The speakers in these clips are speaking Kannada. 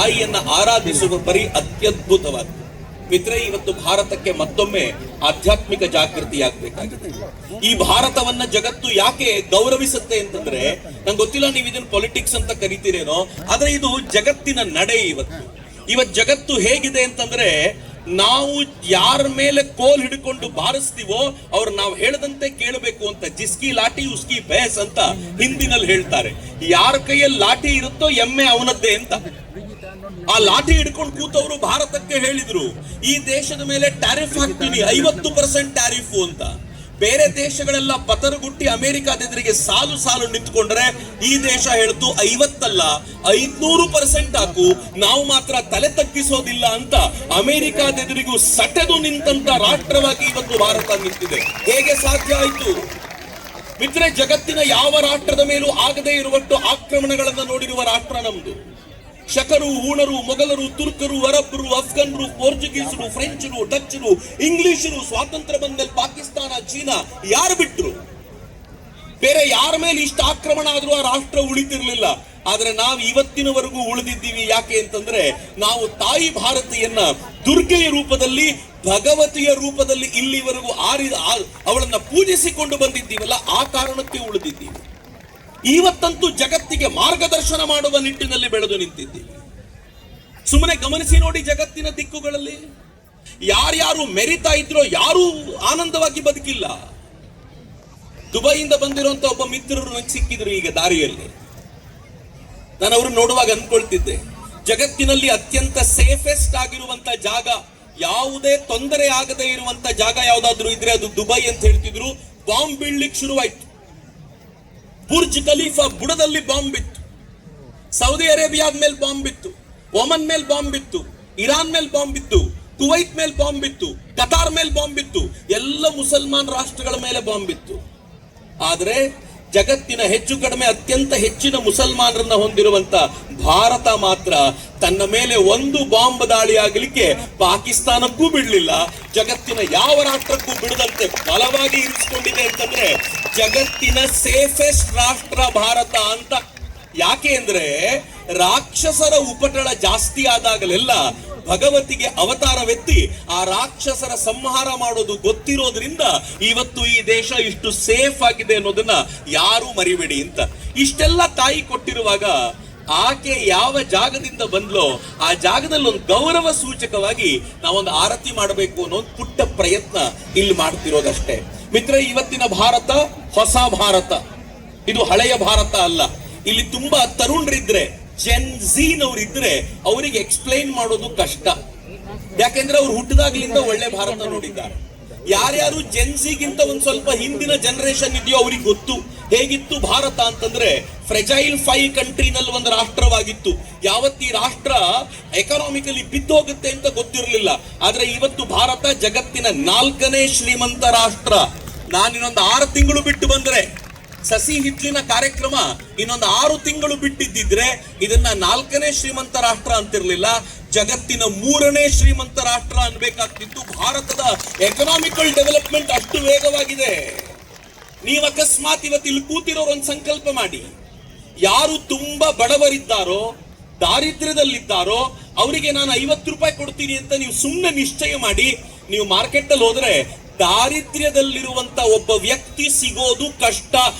ತಾಯಿಯನ್ನ ಆರಾಧಿಸುವ ಪರಿ ಅತ್ಯದ್ಭುತವಾದ ಮಿತ್ರ. ಇವತ್ತು ಭಾರತಕ್ಕೆ ಮತ್ತೊಮ್ಮೆ ಆಧ್ಯಾತ್ಮಿಕ ಜಾಗೃತಿಯಾಗಬೇಕಾಗಿದೆ. ಈ ಭಾರತವನ್ನ ಜಗತ್ತು ಯಾಕೆ ಗೌರವಿಸುತ್ತೆ ಅಂತಂದ್ರೆ, ನಂಗೆ ಗೊತ್ತಿಲ್ಲ ನೀವು ಇದನ್ನ ಪೊಲಿಟಿಕ್ಸ್ ಅಂತ ಕರಿತೀರೇನೋ, ಆದ್ರೆ ಇದು ಜಗತ್ತಿನ ನಡೆ. ಇವತ್ತು ಜಗತ್ತು ಹೇಗಿದೆ ಅಂತಂದ್ರೆ, ನಾವು ಯಾರ ಮೇಲೆ ಕೋಲ್ ಹಿಡ್ಕೊಂಡು ಬಾರಿಸ್ತೀವೋ ಅವ್ರು ನಾವು ಹೇಳದಂತೆ ಕೇಳಬೇಕು ಅಂತ. ಜಿಸ್ಕಿ ಲಾಠಿ ಉಸ್ಕಿ ಭೇಸ್ ಅಂತ ಹಿಂದಿನಲ್ಲಿ ಹೇಳ್ತಾರೆ. ಯಾರ ಕೈಯಲ್ಲಿ ಲಾಠಿ ಇರುತ್ತೋ ಎಮ್ಮೆ ಅವನದ್ದೇ ಅಂತ. ಆ ಲಾಠಿ ಹಿಡ್ಕೊಂಡು ಕೂತವರು ಭಾರತಕ್ಕೆ ಹೇಳಿದ್ರು, ಈ ದೇಶದ ಮೇಲೆ ಟ್ಯಾರಿಫ್ ಹಾಕ್ತೀನಿ 50% ಟ್ಯಾರಿಫ್ ಅಂತ. ಬೇರೆ ದೇಶಗಳೆಲ್ಲ ಪತರಗುಟ್ಟಿ ಅಮೆರಿಕಾದ ಎದುರಿಗೆ ಸಾಲು ಸಾಲು ನಿಂತ್ಕೊಂಡ್ರೆ ಈ ದೇಶ ಹೇಳ್ತು 50 ಅಲ್ಲ 500% ಹಾಕು, ನಾವು ಮಾತ್ರ ತಲೆ ತಗ್ಗಿಸೋದಿಲ್ಲ ಅಂತ ಅಮೆರಿಕಾದ ಎದುರಿಗೂ ಸಟೆದು ನಿಂತಂತ ರಾಷ್ಟ್ರವಾಗಿ ಇವತ್ತು ಭಾರತ ನಿಂತಿದೆ. ಹೇಗೆ ಸಾಧ್ಯ ಆಯ್ತು ಮಿತ್ರೆ? ಜಗತ್ತಿನ ಯಾವ ರಾಷ್ಟ್ರದ ಮೇಲೂ ಆಗದೇ ಇರುವಷ್ಟು ಆಕ್ರಮಣಗಳನ್ನು ನೋಡಿರುವ ರಾಷ್ಟ್ರ ನಮ್ದು. ಶಕರು, ಹೂಣರು, ಮೊಘಲರು, ತುರ್ಕರು, ಅರಬ್ರು, ಅಫ್ಘನ್ರು, ಪೋರ್ಚುಗೀಸರು, ಫ್ರೆಂಚರು, ಡಚ್ಚರು, ಇಂಗ್ಲಿಷರು ಸ್ವಾತಂತ್ರ್ಯ ಬಂದಲ್ಲಿ ಪಾಕಿಸ್ತಾನ, ಚೀನಾ ಯಾರು ಬಿಟ್ರು? ಬೇರೆ ಯಾರ ಮೇಲೆ ಇಷ್ಟ ಆಕ್ರಮಣ ಆದ್ರೂ ಆ ರಾಷ್ಟ್ರ ಉಳಿತಿರ್ಲಿಲ್ಲ. ಆದ್ರೆ ನಾವು ಇವತ್ತಿನವರೆಗೂ ಉಳಿದಿದ್ದೀವಿ. ಯಾಕೆ ಅಂತಂದ್ರೆ, ನಾವು ತಾಯಿ ಭಾರತೀಯನ್ನ ದುರ್ಗೆಯ ರೂಪದಲ್ಲಿ, ಭಗವತಿಯ ರೂಪದಲ್ಲಿ ಇಲ್ಲಿವರೆಗೂ ಅವಳನ್ನ ಪೂಜಿಸಿಕೊಂಡು ಬಂದಿದ್ದೀವಲ್ಲ, ಆ ಕಾರಣಕ್ಕೆ ಉಳಿದಿದ್ದೀವಿ. ಇವತ್ತಂತೂ ಜಗತ್ತಿಗೆ ಮಾರ್ಗದರ್ಶನ ಮಾಡುವ ನಿಟ್ಟಿನಲ್ಲಿ ಬೆಳೆದು ನಿಂತಿದ್ದೀವಿ. ಸುಮ್ಮನೆ ಗಮನಿಸಿ ನೋಡಿ, ಜಗತ್ತಿನ ದಿಕ್ಕುಗಳಲ್ಲಿ ಯಾರ್ಯಾರು ಮೆರಿತಾ ಇದ್ರೋ ಯಾರೂ ಆನಂದವಾಗಿ ಬದುಕಿಲ್ಲ. ದುಬೈಯಿಂದ ಬಂದಿರುವಂತ ಒಬ್ಬ ಮಿತ್ರರು ನನಗೆ ಸಿಕ್ಕಿದ್ರು ಈಗ ದಾರಿಯಲ್ಲಿ. ನಾನು ಅವ್ರನ್ನ ನೋಡುವಾಗ ಅನ್ಕೊಳ್ತಿದ್ದೆ, ಜಗತ್ತಿನಲ್ಲಿ ಅತ್ಯಂತ ಸೇಫೆಸ್ಟ್ ಆಗಿರುವಂತ ಜಾಗ, ಯಾವುದೇ ತೊಂದರೆ ಆಗದೆ ಇರುವಂತ ಜಾಗ ಯಾವ್ದಾದ್ರು ಇದ್ರೆ ಅದು ದುಬೈ ಅಂತ ಹೇಳ್ತಿದ್ರು. ಬಾಂಬ್ ಬೀಳ್ಲಿಕ್ಕೆ ಶುರುವಾಯ್ತು. ಬುರ್ಜ್ ಖಲೀಫಾ ಬುಡದಲ್ಲಿ ಬಾಂಬ್ ಬಿತ್ತು, ಸೌದಿ ಅರೇಬಿಯಾದ ಮೇಲೆ ಬಾಂಬ್ ಬಿತ್ತು, ಒಮನ್ ಮೇಲೆ ಬಾಂಬ್ ಬಿತ್ತು, ಇರಾನ್ ಮೇಲೆ ಬಾಂಬ್ ಬಿತ್ತು, ಕುವೈತ್ ಮೇಲೆ ಬಾಂಬ್ ಬಿತ್ತು, ಕತಾರ್ ಮೇಲೆ ಬಾಂಬ್ ಬಿತ್ತು, ಎಲ್ಲ ಮುಸಲ್ಮಾನ್ ರಾಷ್ಟ್ರಗಳ ಮೇಲೆ ಬಾಂಬ್ ಬಿತ್ತು. ಆದ್ರೆ ಜಗತ್ತಿನ ಹೆಚ್ಚು ಕಡಿಮೆ ಅತ್ಯಂತ ಹೆಚ್ಚಿನ ಮುಸಲ್ಮಾನರನ್ನ ಹೊಂದಿರುವಂತ ಭಾರತ ಮಾತ್ರ ತನ್ನ ಮೇಲೆ ಒಂದು ಬಾಂಬ್ ದಾಳಿ ಆಗಲಿಕ್ಕೆ ಪಾಕಿಸ್ತಾನಕ್ಕೂ ಬಿಡಲಿಲ್ಲ, ಜಗತ್ತಿನ ಯಾವ ರಾಷ್ಟ್ರಕ್ಕೂ ಬಿಡದಂತೆ ಬಲವಾಗಿ ಇರಿಸಿಕೊಂಡಿದೆ. ಅಂತಂದ್ರೆ ಜಗತ್ತಿನ ಸೇಫೆಸ್ಟ್ ರಾಷ್ಟ್ರ ಭಾರತ ಅಂತ. ಯಾಕೆ ಅಂದ್ರೆ, ರಾಕ್ಷಸರ ಉಪಟಳ ಜಾಸ್ತಿ ಆದಾಗಲೆಲ್ಲ ಭಗವತಿಗೆ ಅವತಾರವೆತ್ತಿ ಆ ರಾಕ್ಷಸರ ಸಂಹಾರ ಮಾಡೋದು ಗೊತ್ತಿರೋದ್ರಿಂದ ಇವತ್ತು ಈ ದೇಶ ಇಷ್ಟು ಸೇಫ್ ಆಗಿದೆ ಅನ್ನೋದನ್ನ ಯಾರು ಮರಿಬೇಡಿ ಅಂತ. ಇಷ್ಟೆಲ್ಲ ತಾಯಿ ಕೊಟ್ಟಿರುವಾಗ ಆಕೆ ಯಾವ ಜಾಗದಿಂದ ಬಂದ್ಲೋ ಆ ಜಾಗದಲ್ಲಿ ಒಂದು ಗೌರವ ಸೂಚಕವಾಗಿ ನಾವೊಂದು ಆರತಿ ಮಾಡಬೇಕು ಅನ್ನೋ ಒಂದು ಪುಟ್ಟ ಪ್ರಯತ್ನ ಇಲ್ಲಿ ಮಾಡ್ತಿರೋದಷ್ಟೇ. ಮಿತ್ರ, ಇವತ್ತಿನ ಭಾರತ ಹೊಸ ಭಾರತ, ಇದು ಹಳೆಯ ಭಾರತ ಅಲ್ಲ. ಇಲ್ಲಿ ತುಂಬಾ ತರುಣರಿದ್ರೆ, ಜೆನ್ ಝೀನವರಿದ್ರೆ ಅವರಿಗೆ ಎಕ್ಸ್ಪ್ಲೈನ್ ಮಾಡೋದು ಕಷ್ಟ. ಯಾಕೆಂದ್ರೆ ಅವ್ರು ಹುಟ್ಟಿದಾಗ್ಲಿಂದ ಒಳ್ಳೆ ಭಾರತ ನೋಡಿದ್ದಾರೆ. ಯಾರ್ಯಾರು ಜೆನ್ಸಿಗಿಂತ ಒಂದ್ ಸ್ವಲ್ಪ ಹಿಂದಿನ ಜನರೇಷನ್ ಇದೆಯೋ ಅವ್ರಿಗೆ ಗೊತ್ತು ಹೇಗಿತ್ತು ಭಾರತ ಅಂತಂದ್ರೆ. ಫ್ರೆಜೈಲ್ 5 ಕಂಟ್ರಿನಲ್ಲಿ ಒಂದು ರಾಷ್ಟ್ರವಾಗಿತ್ತು. ಯಾವತ್ತಿ ರಾಷ್ಟ್ರ ಎಕನಾಮಿಕಲಿ ಬಿದ್ದೋಗುತ್ತೆ ಅಂತ ಗೊತ್ತಿರಲಿಲ್ಲ. ಆದ್ರೆ ಇವತ್ತು ಭಾರತ ಜಗತ್ತಿನ 4ನೇ ಶ್ರೀಮಂತ ರಾಷ್ಟ್ರ. ನಾನಿನ್ನೊಂದು 6 ತಿಂಗಳು ಬಿಟ್ಟು ಬಂದ್ರೆ, ಸಸಿ ಹಿತ್ಲಿನ ಕಾರ್ಯಕ್ರಮ ಇನ್ನೊಂದು 6 ತಿಂಗಳು ಬಿಟ್ಟಿದ್ದಿದ್ರೆ ಇದನ್ನ 4ನೇ ಶ್ರೀಮಂತ ರಾಷ್ಟ್ರ ಅಂತಿರ್ಲಿಲ್ಲ, ಜಗತ್ತಿನ 3ನೇ ಶ್ರೀಮಂತ ರಾಷ್ಟ್ರ ಅನ್ಬೇಕಾಗ್ತಿತ್ತು. ಭಾರತದ ಎಕನಾಮಿಕಲ್ ಡೆವಲಪ್ಮೆಂಟ್ ಅಷ್ಟು ವೇಗವಾಗಿದೆ. ನೀವು ಅಕಸ್ಮಾತ್ ಇವತ್ತು ಇಲ್ಲಿ ಕೂತಿರೋರು ಒಂದು ಸಂಕಲ್ಪ ಮಾಡಿ, ಯಾರು ತುಂಬಾ ಬಡವರಿದ್ದಾರೋ, ದಾರಿದ್ರ್ಯದಲ್ಲಿದ್ದಾರೋ ಅವರಿಗೆ ನಾನು 50 ರೂಪಾಯಿ ಕೊಡ್ತೀನಿ ಅಂತ ನೀವು ಸುಮ್ಮನೆ ನಿಶ್ಚಯ ಮಾಡಿ, ನೀವು ಮಾರ್ಕೆಟ್ ಅಲ್ಲಿ ಹೋದ್ರೆ ದಾರಿದ್ರ್ಯದಲ್ಲಿರುವಂತ ಒಬ್ಬ ವ್ಯಕ್ತಿ ಸಿಗೋದು ಕಷ್ಟ.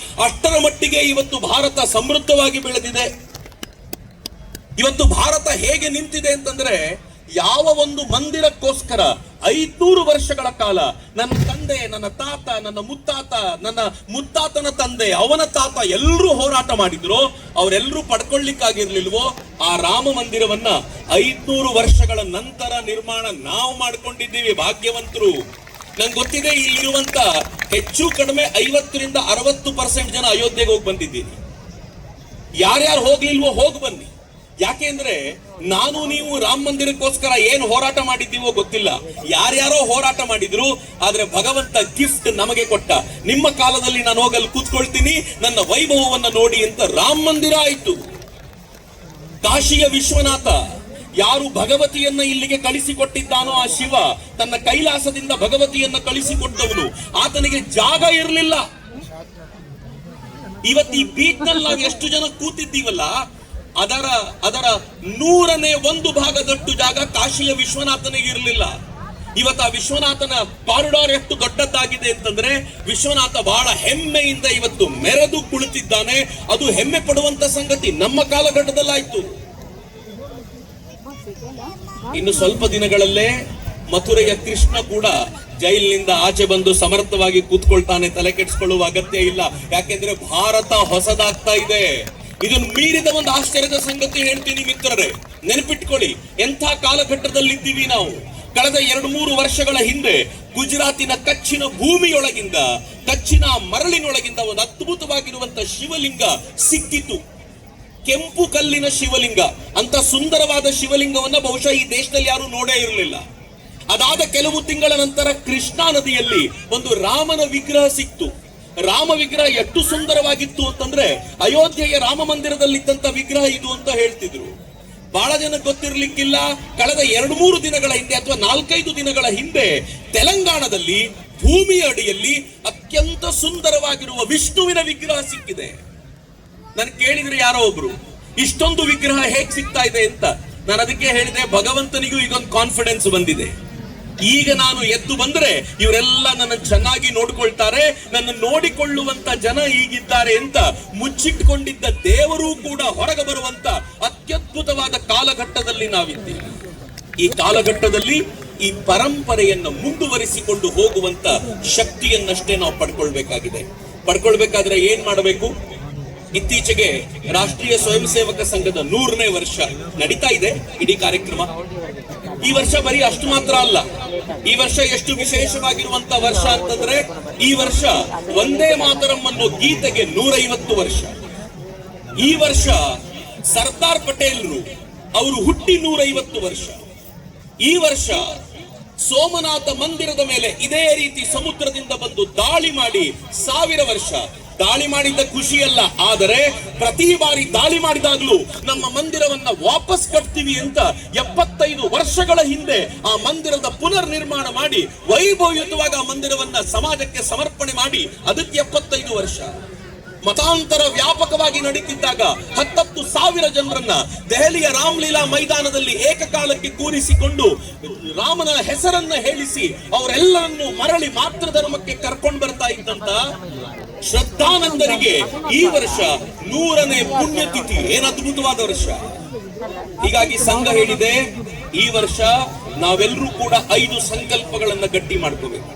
ಅಷ್ಟರ ಮಟ್ಟಿಗೆ ಇವತ್ತು ಭಾರತ ಸಮೃದ್ಧವಾಗಿ ಬೆಳೆದಿದೆ. ಇವತ್ತು ಭಾರತ ಹೇಗೆ ನಿಂತಿದೆ ಅಂತಂದ್ರೆ, ಯಾವ ಒಂದು ಮಂದಿರಕ್ಕೋಸ್ಕರ 500 ವರ್ಷಗಳ ಕಾಲ ನನ್ನ ತಂದೆ, ನನ್ನ ತಾತ, ನನ್ನ ಮುತ್ತಾತ, ನನ್ನ ಮುತ್ತಾತನ ತಂದೆ, ಅವನ ತಾತ ಎಲ್ಲರೂ ಹೋರಾಟ ಮಾಡಿದ್ರು. ಅವರೆಲ್ಲರೂ ಪಡ್ಕೊಳ್ಳಿಕ್ಕಾಗಿರ್ಲಿಲ್ವೋ ಆ ರಾಮ ಮಂದಿರವನ್ನ 500 ವರ್ಷಗಳ ನಂತರ ನಿರ್ಮಾಣ ನಾವು ಮಾಡ್ಕೊಂಡಿದ್ದೀವಿ. ಭಾಗ್ಯವಂತರು. ನಂಗೆ ಗೊತ್ತಿದೆ, ಇಲ್ಲಿರುವಂತ ಹೆಚ್ಚು ಕಡಿಮೆ 50ರಿಂದ 60% ಜನ ಅಯೋಧ್ಯೆಗೆ ಹೋಗಿ ಬಂದಿದ್ದೀನಿ. ಯಾರ್ಯಾರು ಹೋಗ್ಲಿಲ್ವೋ ಹೋಗಿ ಬನ್ನಿ. ಯಾಕೆಂದ್ರೆ ನಾನು ನೀವು ರಾಮ ಮಂದಿರಕ್ಕೋಸ್ಕರ ಏನು ಹೋರಾಟ ಮಾಡಿದ್ದೀವೋ ಗೊತ್ತಿಲ್ಲ, ಯಾರ್ಯಾರೋ ಹೋರಾಟ ಮಾಡಿದ್ರು. ಆದ್ರೆ ಭಗವಂತ ಗಿಫ್ಟ್ ನಮಗೆ ಕೊಟ್ಟ. ನಿಮ್ಮ ಕಾಲದಲ್ಲಿ ನಾನು ಹೋಗಲ್ಲಿ ಕೂತ್ಕೊಳ್ತೀನಿ, ನನ್ನ ವೈಭವವನ್ನ ನೋಡಿ ಅಂತ ರಾಮ ಮಂದಿರ ಆಯ್ತು. ಕಾಶಿಯ ವಿಶ್ವನಾಥ, ಯಾರು ಭಗವತಿಯನ್ನ ಇಲ್ಲಿಗೆ ಕಳಿಸಿಕೊಟ್ಟಿದ್ದಾನೋ ಆ ಶಿವ ತನ್ನ ಕೈಲಾಸದಿಂದ ಭಗವತಿಯನ್ನ ಕಳಿಸಿಕೊಟ್ಟವನು, ಆತನಿಗೆ ಜಾಗ ಇರಲಿಲ್ಲ. ಇವತ್ತು ಈ ಬೀಚ್ ನಲ್ಲಿ ನಾವು ಎಷ್ಟು ಜನ ಕೂತಿದ್ದೀವಲ್ಲ, ಅದರ ಅದರ 100% ಜಾಗ ಕಾಶಿಯ ವಿಶ್ವನಾಥನಿಗೆ ಇರಲಿಲ್ಲ. ಇವತ್ತು ಆ ವಿಶ್ವನಾಥನ ಕಾರಿಡಾರ್ ಎಷ್ಟು ದೊಡ್ಡದಾಗಿದೆ ಅಂತಂದ್ರೆ ವಿಶ್ವನಾಥ ಬಹಳ ಹೆಮ್ಮೆಯಿಂದ ಇವತ್ತು ಮೆರೆದು ಕುಳಿತಿದ್ದಾನೆ. ಅದು ಹೆಮ್ಮೆ ಪಡುವಂತ ಸಂಗತಿ ನಮ್ಮ ಕಾಲಘಟ್ಟದಲ್ಲಾಯ್ತು. ಇನ್ನು ಸ್ವಲ್ಪ ದಿನಗಳಲ್ಲೇ ಮಥುರೆಯ ಕೃಷ್ಣ ಕೂಡ ಜೈಲಿನಿಂದ ಆಚೆ ಬಂದು ಸಮರ್ಥವಾಗಿ ಕೂತ್ಕೊಳ್ತಾನೆ. ತಲೆ ಕೆಡಿಸ್ಕೊಳ್ಳುವ ಅಗತ್ಯ ಇಲ್ಲ. ಯಾಕೆಂದ್ರೆ ಭಾರತ ಹೊಸದಾಗ್ತಾ ಇದೆ. ಇದನ್ನು ಮೀರಿದ ಒಂದು ಆಶ್ಚರ್ಯದ ಸಂಗತಿ ಹೇಳ್ತೀನಿ ಮಿತ್ರರೇ, ನೆನಪಿಟ್ಕೊಳ್ಳಿ. ಎಂಥ ಕಾಲಘಟ್ಟದಲ್ಲಿದ್ದೀವಿ ನಾವು. ಕಳೆದ 2-3 ವರ್ಷಗಳ ಹಿಂದೆ ಗುಜರಾತಿನ ಕಚ್ಚಿನ ಭೂಮಿಯೊಳಗಿಂದ, ಕಚ್ಚಿನ ಮರಳಿನೊಳಗಿಂದ ಒಂದು ಅದ್ಭುತವಾಗಿರುವಂತಹ ಶಿವಲಿಂಗ ಸಿಕ್ಕಿತು. ಕೆಂಪು ಕಲ್ಲಿನ ಶಿವಲಿಂಗ. ಅಂತ ಸುಂದರವಾದ ಶಿವಲಿಂಗವನ್ನ ಬಹುಶಃ ಈ ದೇಶದಲ್ಲಿ ಯಾರು ನೋಡೇ ಇರಲಿಲ್ಲ. ಅದಾದ ಕೆಲವು ತಿಂಗಳ ನಂತರ ಕೃಷ್ಣಾ ನದಿಯಲ್ಲಿ ಒಂದು ರಾಮನ ವಿಗ್ರಹ ಸಿಕ್ತು. ರಾಮ ವಿಗ್ರಹ ಎಷ್ಟು ಸುಂದರವಾಗಿತ್ತು ಅಂತಂದ್ರೆ ಅಯೋಧ್ಯೆಯ ರಾಮ ಮಂದಿರದಲ್ಲಿದ್ದಂತ ವಿಗ್ರಹ ಇದು ಅಂತ ಹೇಳ್ತಿದ್ರು. ಬಹಳ ಜನ ಗೊತ್ತಿರ್ಲಿಕ್ಕಿಲ್ಲ. ಕಳೆದ 2-3 ದಿನಗಳ ಹಿಂದೆ ಅಥವಾ 4-5 ದಿನಗಳ ಹಿಂದೆ ತೆಲಂಗಾಣದಲ್ಲಿ ಭೂಮಿಯ ಅಡಿಯಲ್ಲಿ ಅತ್ಯಂತ ಸುಂದರವಾಗಿರುವ ವಿಷ್ಣುವಿನ ವಿಗ್ರಹ ಸಿಕ್ಕಿದೆ. ನಾನು ಕೇಳಿದ್ರೆ ಯಾರೋ ಒಬ್ರು ಇಷ್ಟೊಂದು ವಿಗ್ರಹ ಹೇಗ್ ಸಿಗ್ತಾ ಇದೆ ಅಂತ. ನಾನು ಅದಕ್ಕೆ ಹೇಳಿದೆ, ಭಗವಂತನಿಗೂ ಈಗೊಂದು ಕಾನ್ಫಿಡೆನ್ಸ್ ಬಂದಿದೆ. ಈಗ ನಾನು ಎದ್ದು ಬಂದ್ರೆ ಇವರೆಲ್ಲ ನನ್ನ ಚೆನ್ನಾಗಿ ನೋಡಿಕೊಳ್ತಾರೆ, ನನ್ನ ನೋಡಿಕೊಳ್ಳುವಂತ ಜನ ಈಗಿದ್ದಾರೆ ಅಂತ ಮುಚ್ಚಿಟ್ಟುಕೊಂಡಿದ್ದ ದೇವರು ಕೂಡ ಹೊರಗೆ ಬರುವಂತ ಅತ್ಯದ್ಭುತವಾದ ಕಾಲಘಟ್ಟದಲ್ಲಿ ನಾವಿದ್ದೀವಿ. ಈ ಕಾಲಘಟ್ಟದಲ್ಲಿ ಈ ಪರಂಪರೆಯನ್ನು ಮುಂದುವರಿಸಿಕೊಂಡು ಹೋಗುವಂತ ಶಕ್ತಿಯನ್ನಷ್ಟೇ ನಾವು ಪಡ್ಕೊಳ್ಬೇಕಾಗಿದೆ. ಪಡ್ಕೊಳ್ಬೇಕಾದ್ರೆ ಏನ್ ಮಾಡಬೇಕು? ಇತ್ತೀಚೆಗೆ ರಾಷ್ಟ್ರೀಯ ಸ್ವಯಂ ಸೇವಕ ಸಂಘದ 100ನೇ ವರ್ಷ ನಡೀತಾ ಇದೆ. ಇಡೀ ಕಾರ್ಯಕ್ರಮ ಈ ವರ್ಷ ಬರೀ ಅಷ್ಟು ಮಾತ್ರ ಅಲ್ಲ. ಈ ವರ್ಷ ಎಷ್ಟು ವಿಶೇಷವಾಗಿರುವಂತ ವರ್ಷ ಅಂತಂದ್ರೆ ಈ ವರ್ಷ ವಂದೇ ಮಾತರಂ ಅನ್ನೋ ಗೀತೆಗೆ 150 ವರ್ಷ. ಈ ವರ್ಷ ಸರ್ದಾರ್ ಪಟೇಲ್ರು ಅವರು ಹುಟ್ಟಿ 150 ವರ್ಷ. ಈ ವರ್ಷ ಸೋಮನಾಥ ಮಂದಿರದ ಮೇಲೆ ಇದೇ ರೀತಿ ಸಮುದ್ರದಿಂದ ಬಂದು ದಾಳಿ ಮಾಡಿ 1000 ವರ್ಷ. ದಾಳಿ ಮಾಡಿದ್ದ ಖುಷಿಯಲ್ಲ, ಆದರೆ ಪ್ರತಿ ಬಾರಿ ದಾಳಿ ಮಾಡಿದಾಗ್ಲೂ ನಮ್ಮ ಮಂದಿರವನ್ನ ವಾಪಸ್ ಕಟ್ತೀವಿ ಅಂತ 75 ವರ್ಷಗಳ ಹಿಂದೆ ಆ ಮಂದಿರದ ಪುನರ್ ನಿರ್ಮಾಣ ಮಾಡಿ ವೈಭವಯುತವಾಗಿ ಆ ಮಂದಿರವನ್ನ ಸಮಾಜಕ್ಕೆ ಸಮರ್ಪಣೆ ಮಾಡಿ ಅದಕ್ಕೆ 75 ವರ್ಷ. ಮತಾಂತರ ವ್ಯಾಪಕವಾಗಿ ನಡೀತಿದ್ದಾಗ 10,000 ಜನರನ್ನ ದೆಹಲಿಯ ರಾಮಲೀಲಾ ಮೈದಾನದಲ್ಲಿ ಏಕಕಾಲಕ್ಕೆ ಕೂರಿಸಿಕೊಂಡು ರಾಮನ ಹೆಸರನ್ನ ಹೇಳಿಸಿ ಅವರೆಲ್ಲರನ್ನು ಮರಳಿ ಮಾತೃ ಧರ್ಮಕ್ಕೆ ಕರ್ಕೊಂಡು ಬರ್ತಾ ಇದ್ದಂತ ಶ್ರದ್ಧಾನಂದರಿಗೆ ಈ ವರ್ಷ 100ನೇ ಪುಣ್ಯತಿಥಿ. ಏನು ಅದ್ಭುತವಾದ ವರ್ಷ. ಹೀಗಾಗಿ ಸಂಘ ಹೇಳಿದೆ, ಈ ವರ್ಷ ನಾವೆಲ್ಲರೂ ಕೂಡ 5 ಸಂಕಲ್ಪಗಳನ್ನ ಗಟ್ಟಿ ಮಾಡ್ಕೋಬೇಕು.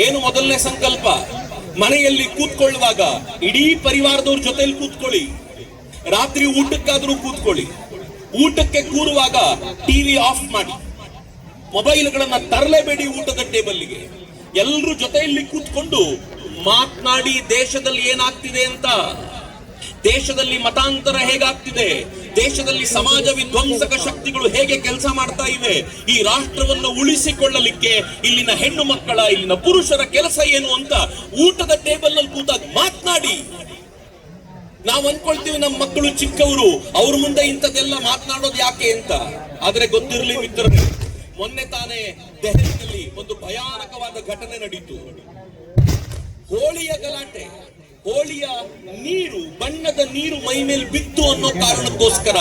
ಏನು ಮೊದಲನೇ ಸಂಕಲ್ಪ? ಮನೆಯಲ್ಲಿ ಕೂತ್ಕೊಳ್ಳುವಾಗ ಇಡೀ ಪರಿವಾರದವ್ರ ಜೊತೆಲಿ ಕೂತ್ಕೊಳ್ಳಿ. ರಾತ್ರಿ ಊಟಕ್ಕಾದ್ರೂ ಕೂತ್ಕೊಳ್ಳಿ. ಊಟಕ್ಕೆ ಕೂರುವಾಗ ಟಿವಿ ಆಫ್ ಮಾಡಿ. ಮೊಬೈಲ್ಗಳನ್ನ ತರಲೇಬೇಡಿ ಊಟದ ಟೇಬಲ್ಗೆ. ಎಲ್ಲರೂ ಜೊತೆಯಲ್ಲಿ ಕೂತ್ಕೊಂಡು ಮಾತನಾಡಿ ದೇಶದಲ್ಲಿ ಏನಾಗ್ತಿದೆ ಅಂತ, ದೇಶದಲ್ಲಿ ಮತಾಂತರ ಹೇಗಾಗ್ತಿದೆ, ದೇಶದಲ್ಲಿ ಸಮಾಜ ವಿಧ್ವಂಸಕ ಶಕ್ತಿಗಳು ಹೇಗೆ ಕೆಲಸ ಮಾಡ್ತಾ ಇವೆ, ಈ ರಾಷ್ಟ್ರವನ್ನು ಉಳಿಸಿಕೊಳ್ಳಲಿಕ್ಕೆ ಇಲ್ಲಿನ ಹೆಣ್ಣು ಮಕ್ಕಳ, ಇಲ್ಲಿನ ಪುರುಷರ ಕೆಲಸ ಏನು ಅಂತ ಊಟದ ಟೇಬಲ್ ನಲ್ಲಿ ಕೂತಾಗ ಮಾತನಾಡಿ. ನಾವು ಅನ್ಕೊಳ್ತೀವಿ ನಮ್ಮ ಮಕ್ಕಳು ಚಿಕ್ಕವರು, ಅವ್ರ ಮುಂದೆ ಇಂಥದ್ದೆಲ್ಲ ಮಾತನಾಡೋದು ಯಾಕೆ ಅಂತ. ಆದ್ರೆ ಗೊತ್ತಿರಲಿ ಮಿತ್ರರೇ, ಮೊನ್ನೆ ತಾನೇ ದೆಹಲಿಯಲ್ಲಿ ಒಂದು ಭಯಾನಕವಾದ ಘಟನೆ ನಡೀತು. ಹೋಳಿಯ ಗಲಾಟೆ. ಹೋಳಿಯ ನೀರು, ಬಣ್ಣದ ನೀರು ಮೈ ಮೇಲೆ ಬಿತ್ತು ಅನ್ನೋ ಕಾರಣಕ್ಕೋಸ್ಕರ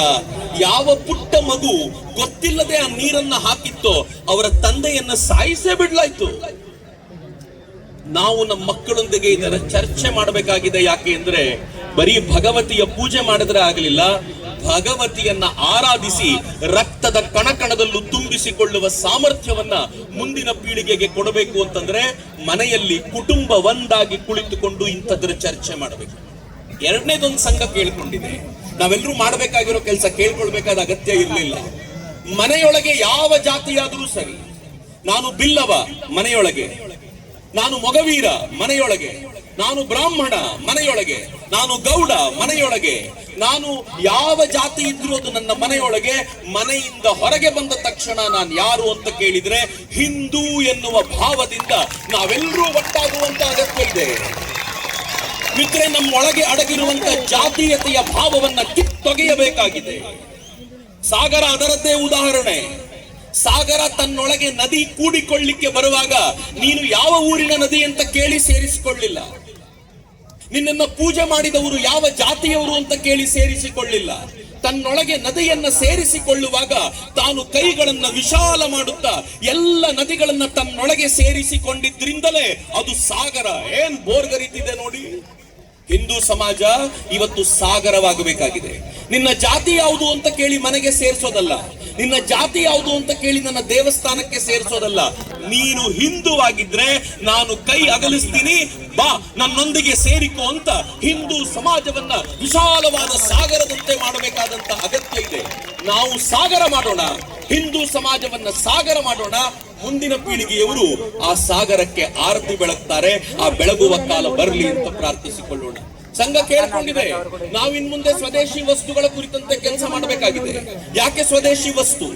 ಯಾವ ಪುಟ್ಟ ಮಗು ಗೊತ್ತಿಲ್ಲದೆ ಆ ನೀರನ್ನ ಹಾಕಿತ್ತೋ ಅವರ ತಂದೆಯನ್ನ ಸಾಯಿಸೇ ಬಿಡ್ಲಾಯ್ತು. ನಾವು ನಮ್ಮ ಮಕ್ಕಳೊಂದಿಗೆ ಇದರ ಚರ್ಚೆ ಮಾಡಬೇಕಾಗಿದೆ. ಯಾಕೆ ಅಂದ್ರೆ ಬರೀ ಭಗವತಿಯ ಪೂಜೆ ಮಾಡಿದ್ರೆ ಆಗಲಿಲ್ಲ, ಭಗವತಿಯನ್ನ ಆರಾಧಿಸಿ ರಕ್ತದ ಕಣಕಣದಲ್ಲೂ ತುಂಬಿಸಿಕೊಳ್ಳುವ ಸಾಮರ್ಥ್ಯವನ್ನ ಮುಂದಿನ ಪೀಳಿಗೆಗೆ ಕೊಡಬೇಕು ಅಂತಂದ್ರೆ ಮನೆಯಲ್ಲಿ ಕುಟುಂಬ ಒಂದಾಗಿ ಕುಳಿತುಕೊಂಡು ಇಂಥದ್ರ ಚರ್ಚೆ ಮಾಡಬೇಕು. ಎರಡನೇದೊಂದು ಸಂಘ ಕೇಳ್ಕೊಂಡಿದೆ. ನಾವೆಲ್ಲರೂ ಮಾಡಬೇಕಾಗಿರೋ ಕೆಲಸ ಕೇಳ್ಕೊಳ್ಬೇಕಾದ ಅಗತ್ಯ ಇರಲಿಲ್ಲ. ಮನೆಯೊಳಗೆ ಯಾವ ಜಾತಿಯಾದರೂ ಸರಿ, ನಾನು ಬಿಲ್ಲವ ಮನೆಯೊಳಗೆ, ನಾನು ಮೊಗವೀರ ಮನೆಯೊಳಗೆ, ನಾನು ಬ್ರಾಹ್ಮಣ ಮನೆಯೊಳಗೆ, ನಾನು ಗೌಡ ಮನೆಯೊಳಗೆ, ನಾನು ಯಾವ ಜಾತಿ ಇದ್ರೂ ಅದು ನನ್ನ ಮನೆಯೊಳಗೆ. ಮನೆಯಿಂದ ಹೊರಗೆ ಬಂದ ತಕ್ಷಣ ನಾನು ಯಾರು ಅಂತ ಕೇಳಿದ್ರೆ ಹಿಂದೂ ಎನ್ನುವ ಭಾವದಿಂದ ನಾವೆಲ್ಲರೂ ಒಟ್ಟಾಗುವಂತ ಅಗತ್ಯ ಇದೆ. ಮಿತ್ರೆ, ನಮ್ಮೊಳಗೆ ಅಡಗಿರುವಂತ ಜಾತೀಯತೆಯ ಭಾವವನ್ನ ಕಿತ್ತೊಗೆಯಬೇಕಾಗಿದೆ. ಸಾಗರ ಅದರದ್ದೇ ಉದಾಹರಣೆ. ಸಾಗರ ತನ್ನೊಳಗೆ ನದಿ ಕೂಡಿಕೊಳ್ಳಿಕ್ಕೆ ಬರುವಾಗ ನೀನು ಯಾವ ಊರಿನ ನದಿ ಅಂತ ಕೇಳಿ ಸೇರಿಸಿಕೊಳ್ಳಿಲ್ಲ. ನಿನ್ನನ್ನು ಪೂಜೆ ಮಾಡಿದವರು ಯಾವ ಜಾತಿಯವರು ಅಂತ ಕೇಳಿ ಸೇರಿಸಿಕೊಳ್ಳಿಲ್ಲ. ತನ್ನೊಳಗೆ ನದಿಯನ್ನ ಸೇರಿಸಿಕೊಳ್ಳುವಾಗ ತಾನು ಕೈಗಳನ್ನ ವಿಶಾಲ ಮಾಡುತ್ತಾ ಎಲ್ಲ ನದಿಗಳನ್ನ ತನ್ನೊಳಗೆ ಸೇರಿಸಿಕೊಂಡಿದ್ರಿಂದಲೇ ಅದು ಸಾಗರ. ಏನ್ ಬೋರ್ಗರಿತಿದೆ ನೋಡಿ. ಹಿಂದೂ ಸಮಾಜ ಇವತ್ತು ಸಾಗರವಾಗಬೇಕಾಗಿದೆ. ನಿನ್ನ ಜಾತಿ ಯಾವುದು ಅಂತ ಕೇಳಿ ಮನೆಗೆ ಸೇರಿಸೋದಲ್ಲ, ನಿನ್ನ ಜಾತಿ ಯಾವುದು ಅಂತ ಕೇಳಿ ನನ್ನ ದೇವಸ್ಥಾನಕ್ಕೆ ಸೇರಿಸೋದಲ್ಲ. ನೀನು ಹಿಂದೂವಾಗಿದ್ರೆ ನಾನು ಕೈ ಅಗಲಿಸ್ತೀನಿ, ಬಾ ನನ್ನೊಂದಿಗೆ ಸೇರಿಕೋ ಅಂತ ಹಿಂದೂ ಸಮಾಜವನ್ನ ವಿಶಾಲವಾದ ಸಾಗರದಂತೆ ಮಾಡಬೇಕಾದಂತ ಅಗತ್ಯ ಇದೆ. ನಾವು ಸಾಗರ ಮಾಡೋಣ, ಹಿಂದೂ ಸಮಾಜವನ್ನ ಸಾಗರ ಮಾಡೋಣ. ಮುಂದಿನ ಪೀಳಿಗೆಯವರು ಆ ಸಾಗರಕ್ಕೆ ಆರತಿ ಬೆಳಗ್ತಾರೆ. ಆ ಬೆಳಗುವ ಕಾಲ ಬರಲಿ ಅಂತ ಪ್ರಾರ್ಥಿಸಿಕೊಳ್ಳೋಣ. ಸಂಘ ಕೇಳ್ಕೊಂಡಿದೆ, ನಾವಿನ್ ಮುಂದೆ ಸ್ವದೇಶಿ ವಸ್ತುಗಳ ಕುರಿತಂತೆ ಕೆಲಸ ಮಾಡಬೇಕಾಗಿದೆ. ಯಾಕೆ ಸ್ವದೇಶಿ ವಸ್ತು?